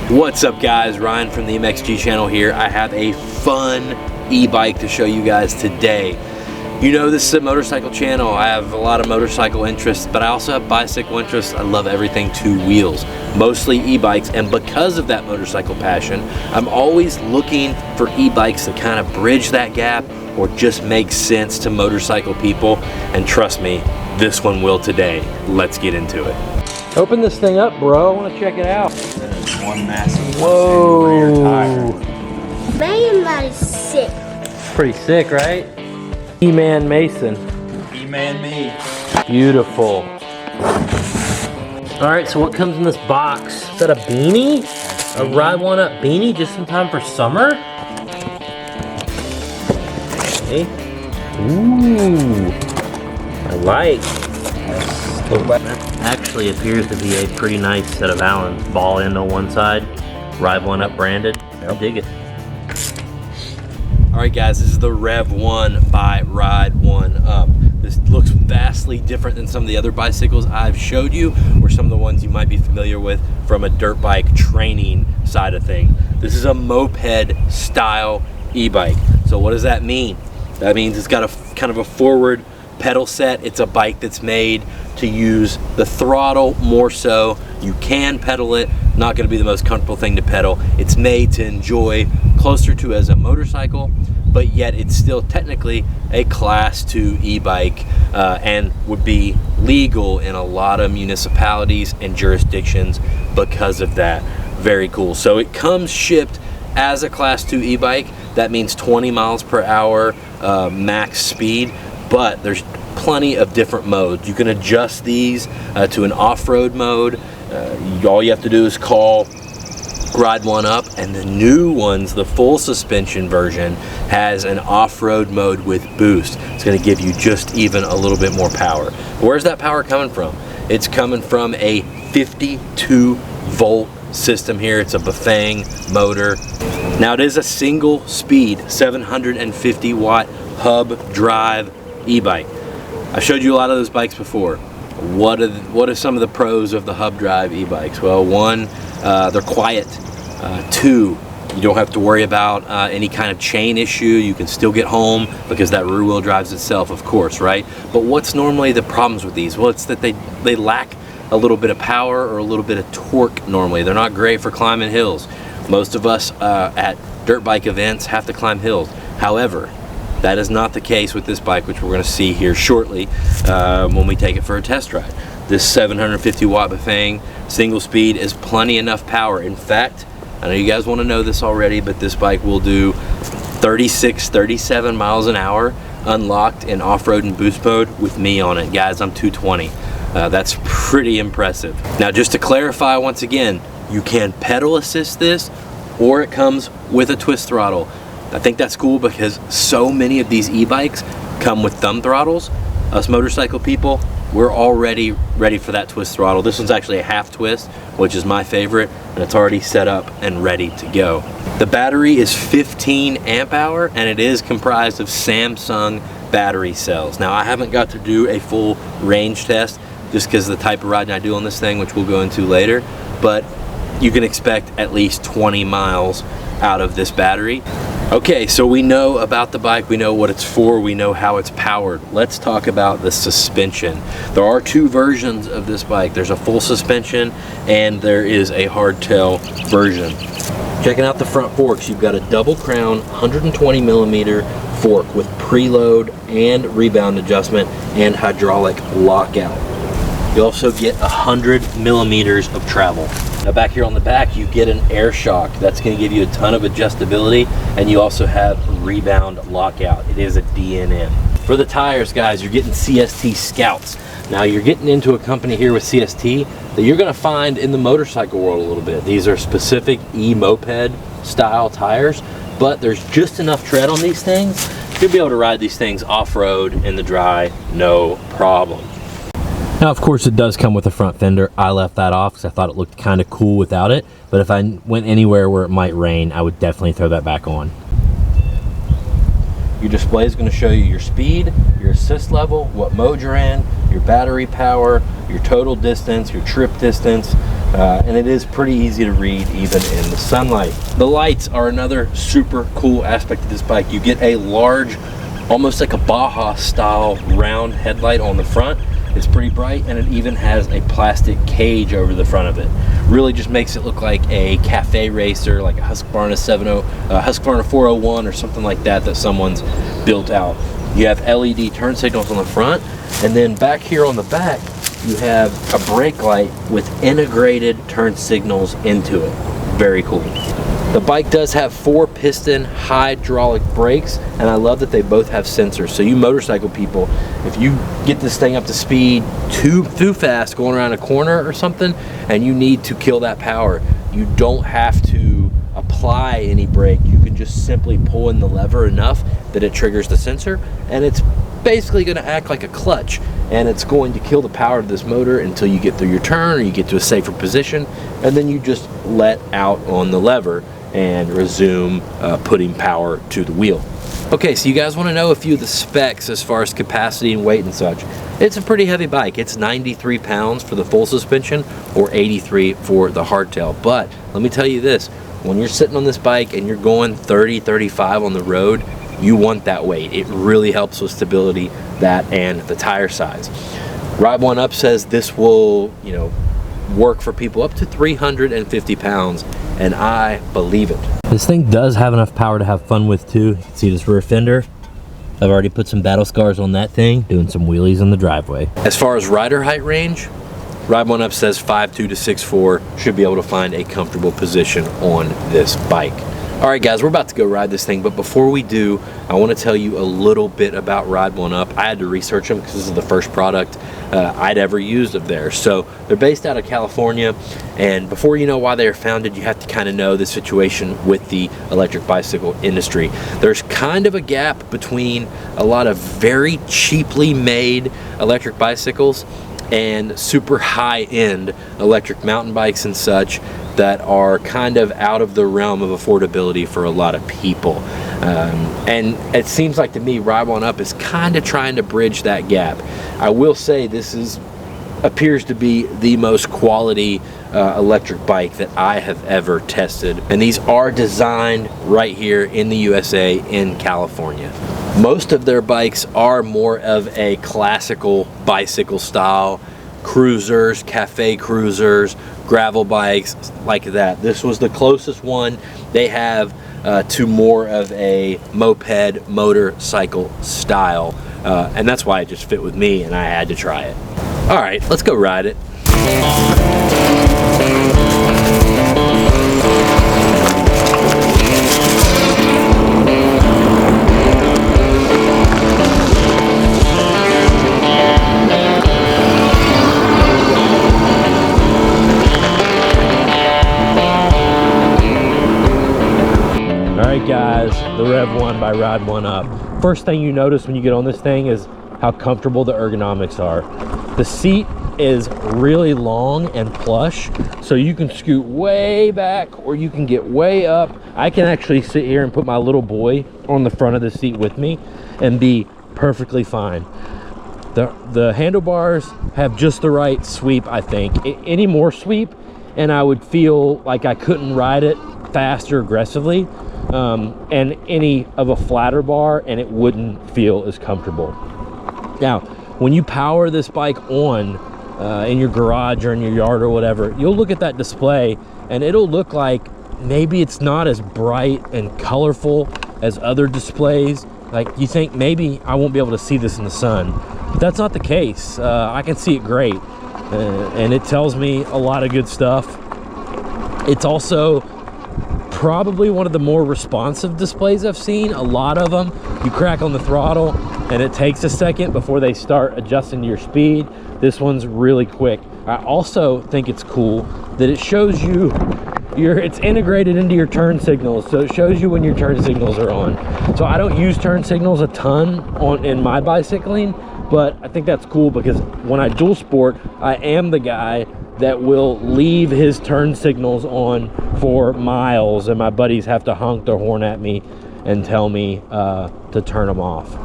What's up guys, Ryan from the MXG channel here. I have a fun e-bike to show you guys today. You know this is a motorcycle channel. I have a lot of motorcycle interests, but I also have bicycle interests. I love everything two wheels, mostly e-bikes, and because of that motorcycle passion, I'm always looking for e-bikes that kind of bridge that gap or just make sense to motorcycle people, and trust me, this one will today. Let's get into it. Open this thing up, bro. I want to check it out. One massive Whoa. rear tire. Man, that is sick. Pretty sick, right? E-Man Mason. E-Man me. Beautiful. All right, so what comes in this box? Is that a beanie? A Revv1 up beanie just in time for summer? Okay. Ooh, I like. Actually appears to be a pretty nice set of Allens. Ball end on one side, Revv1 up branded. I dig it. All right guys, this is the Revv1 by Revv1 Up. This looks vastly different than some of the other bicycles I've showed you, or some of the ones you might be familiar with from a dirt bike training side of thing. This is a moped style e-bike. So what does that mean? That means it's got a kind of a forward pedal set. It's a bike that's made to use the throttle more so. You can pedal it, not going to be the most comfortable thing to pedal. It's made to enjoy closer to as a motorcycle, but yet it's still technically a class 2 e-bike and would be legal in a lot of municipalities and jurisdictions because of that. Very cool. So it comes shipped as a class 2 e-bike. That means 20 miles per hour max speed, but there's plenty of different modes. You can adjust these to an off-road mode. All you have to do is call Revv1 Up, and the new ones, the full suspension version, has an off-road mode with boost. It's going to give you just even a little bit more power. Where's that power coming from? It's coming from a 52 volt system here. It's a Bafang motor. Now it is a single speed 750 watt hub drive e-bike. I showed you a lot of those bikes before. What are some of the pros of the hub drive e-bikes? Well, one, they're quiet. Two, you don't have to worry about any kind of chain issue. You can still get home because that rear wheel drives itself, of course, right? But what's normally the problems with these? Well, it's that they lack a little bit of power or a little bit of torque normally. They're not great for climbing hills. Most of us at dirt bike events have to climb hills. However, that is not the case with this bike, which we're going to see here shortly when we take it for a test ride. This 750 watt Bafang single speed is plenty enough power. In fact, I know you guys want to know this already, but this bike will do 36, 37 miles an hour unlocked in off-road and boost mode with me on it. Guys, I'm 220. That's pretty impressive. Now, just to clarify once again, you can pedal assist this, or it comes with a twist throttle. I think that's cool because so many of these e-bikes come with thumb throttles. Us motorcycle people, we're already ready for that twist throttle. This one's actually a half twist, which is my favorite, and it's already set up and ready to go. The battery is 15 amp hour, and it is comprised of Samsung battery cells. Now, I haven't got to do a full range test just because of the type of riding I do on this thing, which we'll go into later, but you can expect at least 20 miles out of this battery. Okay, so we know about the bike, we know what it's for, we know how it's powered. Let's talk about the suspension. There are two versions of this bike. There's a full suspension and there is a hardtail version. Checking out the front forks, you've got a double crown 120 millimeter fork with preload and rebound adjustment and hydraulic lockout. You also get 100 millimeters of travel. Now back here on the back, you get an air shock. That's going to give you a ton of adjustability, and you also have rebound lockout. It is a DNM. For the tires, guys, you're getting CST Scouts. Now you're getting into a company here with CST that you're going to find in the motorcycle world a little bit. These are specific e-moped style tires, but there's just enough tread on these things. You'll be able to ride these things off-road in the dry, no problem. Now, of course, it does come with a front fender. I left that off because I thought it looked kind of cool without it. But if I went anywhere where it might rain, I would definitely throw that back on. Your display is going to show you your speed, your assist level, what mode you're in, your battery power, your total distance, your trip distance, and it is pretty easy to read even in the sunlight. The lights are another super cool aspect of this bike. You get a large, almost like a Baja style round headlight on the front. It's pretty bright, and it even has a plastic cage over the front of it. Really just makes it look like a cafe racer, like a Husqvarna 401 or something like that someone's built out. You have LED turn signals on the front, and then back here on the back, you have a brake light with integrated turn signals into it. Very cool. The bike does have 4-piston hydraulic brakes, and I love that they both have sensors. So you motorcycle people, if you get this thing up to speed too fast going around a corner or something, and you need to kill that power, you don't have to apply any brake. You can just simply pull in the lever enough that it triggers the sensor, and it's basically going to act like a clutch, and it's going to kill the power of this motor until you get through your turn or you get to a safer position, and then you just let out on the lever and resume putting power to the wheel. Okay, so you guys want to know a few of the specs as far as capacity and weight and such. It's a pretty heavy bike. It's 93 pounds for the full suspension or 83 for the hardtail. But let me tell you this, when you're sitting on this bike and you're going 30, 35 on the road, you want that weight. It really helps with stability, that and the tire size. Revv1 Up says this will, work for people up to 350 pounds, and I believe it. This thing does have enough power to have fun with too. You can see this rear fender. I've already put some battle scars on that thing, doing some wheelies in the driveway. As far as rider height range, Revv1 Up says 5'2" to 6'4", should be able to find a comfortable position on this bike. All right, guys, we're about to go ride this thing, but before we do, I want to tell you a little bit about Revv1 Up. I had to research them because this is the first product I'd ever used of theirs. So they're based out of California, and before you know why they are founded, you have to kind of know the situation with the electric bicycle industry. There's kind of a gap between a lot of very cheaply made electric bicycles and super high-end electric mountain bikes and such that are kind of out of the realm of affordability for a lot of people. And it seems like to me Revv1 Up is kind of trying to bridge that gap. I will say this appears to be the most quality electric bike that I have ever tested, and these are designed right here in the USA in California. Most of their bikes are more of a classical bicycle style, cruisers, cafe cruisers, gravel bikes like that. This was the closest one they have to more of a moped motorcycle style, and that's why it just fit with me and I had to try it. All right, let's go ride it. Guys, the Revv1 by Revv1 Up. First thing you notice when you get on this thing is how comfortable the ergonomics are. The seat is really long and plush, so you can scoot way back or you can get way up. I can actually sit here and put my little boy on the front of the seat with me and be perfectly fine. The handlebars have just the right sweep, I think. Any more sweep and I would feel like I couldn't ride it fast or aggressively. And any of a flatter bar and it wouldn't feel as comfortable. Now, when you power this bike on in your garage or in your yard or whatever, you'll look at that display and it'll look like maybe it's not as bright and colorful as other displays. Like you think maybe I won't be able to see this in the sun, but that's not the case. I can see it great, and it tells me a lot of good stuff. It's also probably one of the more responsive displays I've seen. A lot of them, you crack on the throttle and it takes a second before they start adjusting to your speed. This one's really quick. I also think it's cool that it shows you it's integrated into your turn signals, so it shows you when your turn signals are on. So I don't use turn signals a ton in my bicycling, but I think that's cool because when I dual sport, I am the guy that will leave his turn signals on for miles, and my buddies have to honk their horn at me and tell me to turn them off.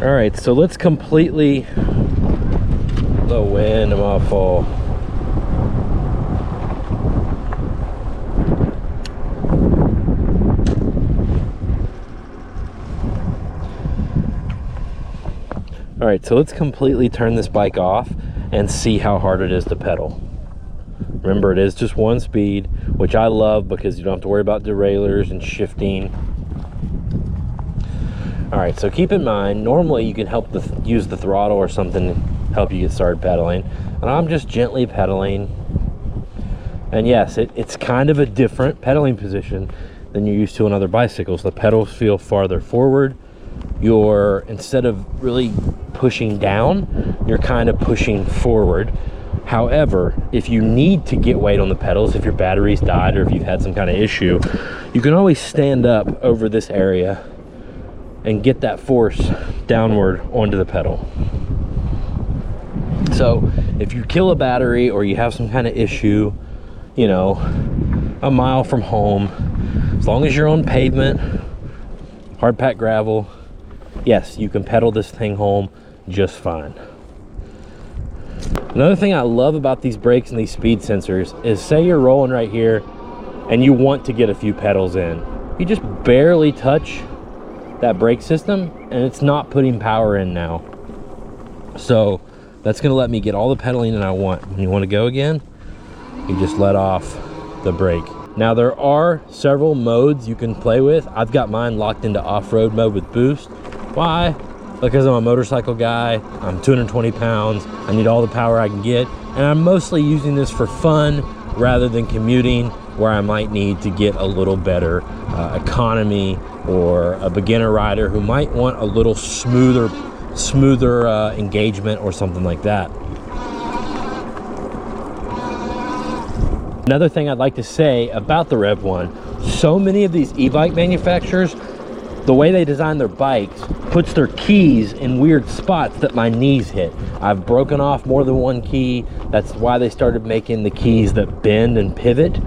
All right, so let's completely, the wind, I'm all full. All right, so let's completely turn this bike off and see how hard it is to pedal. Remember, it is just one speed, which I love because you don't have to worry about derailleurs and shifting. All right, so keep in mind, normally you can use the throttle or something to help you get started pedaling. And I'm just gently pedaling. And yes, it's kind of a different pedaling position than you're used to on other bicycles. The pedals feel farther forward. Instead of really pushing down, you're kind of pushing forward. However, if you need to get weight on the pedals, if your battery's died or if you've had some kind of issue, you can always stand up over this area and get that force downward onto the pedal. So if you kill a battery or you have some kind of issue, you know, a mile from home, as long as you're on pavement, hard packed gravel, yes, you can pedal this thing home just fine. Another thing I love about these brakes and these speed sensors is, say you're rolling right here and you want to get a few pedals in. You just barely touch that brake system and it's not putting power in now. So that's gonna let me get all the pedaling that I want. When you want to go again, you just let off the brake. Now there are several modes you can play with. I've got mine locked into off-road mode with boost. Why? Because I'm a motorcycle guy, I'm 220 pounds, I need all the power I can get, and I'm mostly using this for fun rather than commuting, where I might need to get a little better economy, or a beginner rider who might want a little smoother engagement or something like that. Another thing I'd like to say about the Revv1, so many of these e-bike manufacturers, the way they design their bikes puts their keys in weird spots that my knees hit. I've broken off more than one key. That's why they started making the keys that bend and pivot,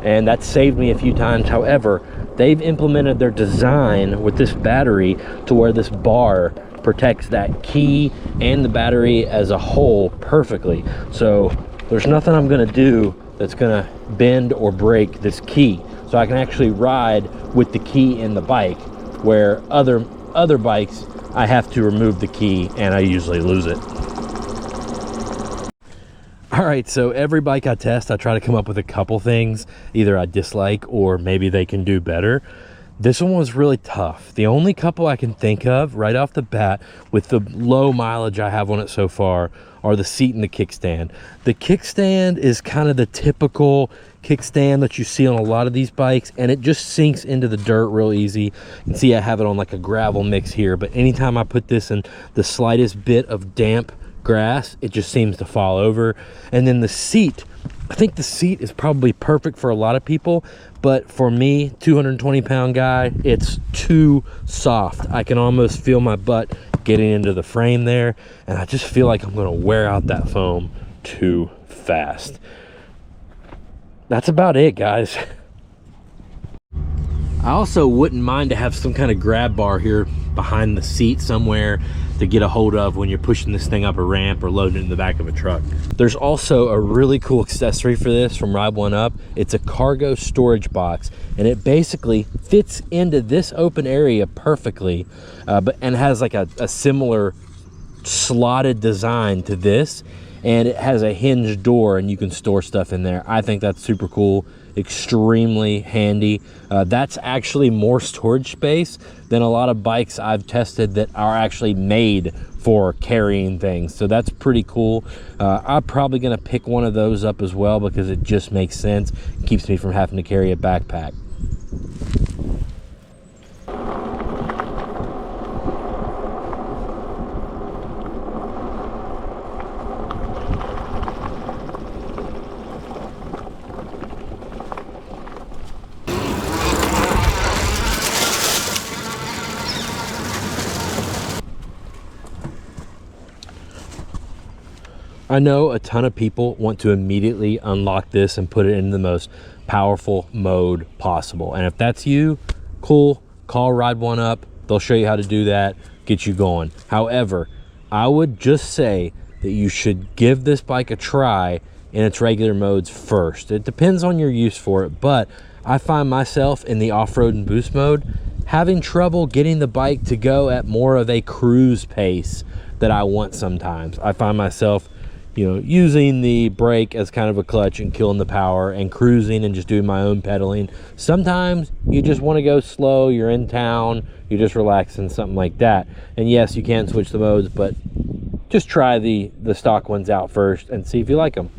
and that saved me a few times. However, they've implemented their design with this battery to where this bar protects that key and the battery as a whole perfectly. So there's nothing I'm gonna do that's gonna bend or break this key. So I can actually ride with the key in the bike, where other bikes, I have to remove the key and I usually lose it. All right, so every bike I test, I try to come up with a couple things either I dislike or maybe they can do better. This one was really tough. The only couple I can think of right off the bat with the low mileage I have on it so far are the seat and the kickstand. The kickstand is kind of the typical kickstand that you see on a lot of these bikes, and it just sinks into the dirt real easy. You can see I have it on like a gravel mix here, but anytime I put this in the slightest bit of damp grass, it just seems to fall over. And then the seat, I think the seat is probably perfect for a lot of people, but for me, 220-pound guy, it's too soft. I can almost feel my butt getting into the frame there, and I just feel like I'm gonna wear out that foam too fast. That's about it, guys. I also wouldn't mind to have some kind of grab bar here behind the seat somewhere to get a hold of when you're pushing this thing up a ramp or loading it in the back of a truck. There's also a really cool accessory for this from Revv1 Up. It's a cargo storage box, and it basically fits into this open area perfectly, and has like a similar slotted design to this, and it has a hinged door and you can store stuff in there. I think that's super cool, extremely handy. That's actually more storage space than a lot of bikes I've tested that are actually made for carrying things. So that's pretty cool. I'm probably gonna pick one of those up as well because it just makes sense. It keeps me from having to carry a backpack. I know a ton of people want to immediately unlock this and put it in the most powerful mode possible. And if that's you, cool, call Revv1 up. They'll show you how to do that, get you going. However, I would just say that you should give this bike a try in its regular modes first. It depends on your use for it, but I find myself in the off-road and boost mode having trouble getting the bike to go at more of a cruise pace that I want sometimes. I find myself, you know, using the brake as kind of a clutch and killing the power and cruising and just doing my own pedaling. Sometimes you just want to go slow, you're in town, you're just relaxing, something like that. And yes, you can switch the modes, but just try the stock ones out first and see if you like them.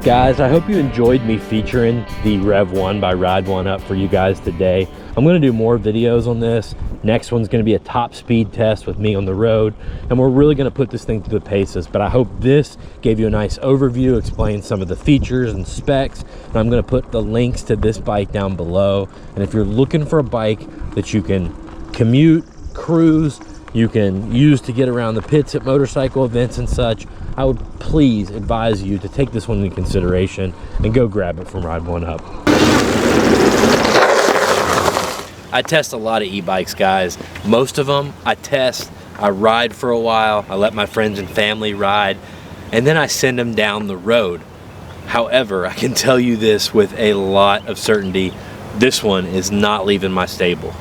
Guys, I hope you enjoyed me featuring the Revv1 by Revv1 Up for you guys today. I'm going to do more videos on this. Next one's going to be a top speed test with me on the road, and we're really going to put this thing through the paces. But I hope this gave you a nice overview, explain some of the features and specs, and I'm going to put the links to this bike down below. And if you're looking for a bike that you can commute, cruise, you can use to get around the pits at motorcycle events and such, I would please advise you to take this one into consideration and go grab it from Revv1 Up. I test a lot of e-bikes, guys. Most of them I test, I ride for a while, I let my friends and family ride, and then I send them down the road. However, I can tell you this with a lot of certainty, this one is not leaving my stable.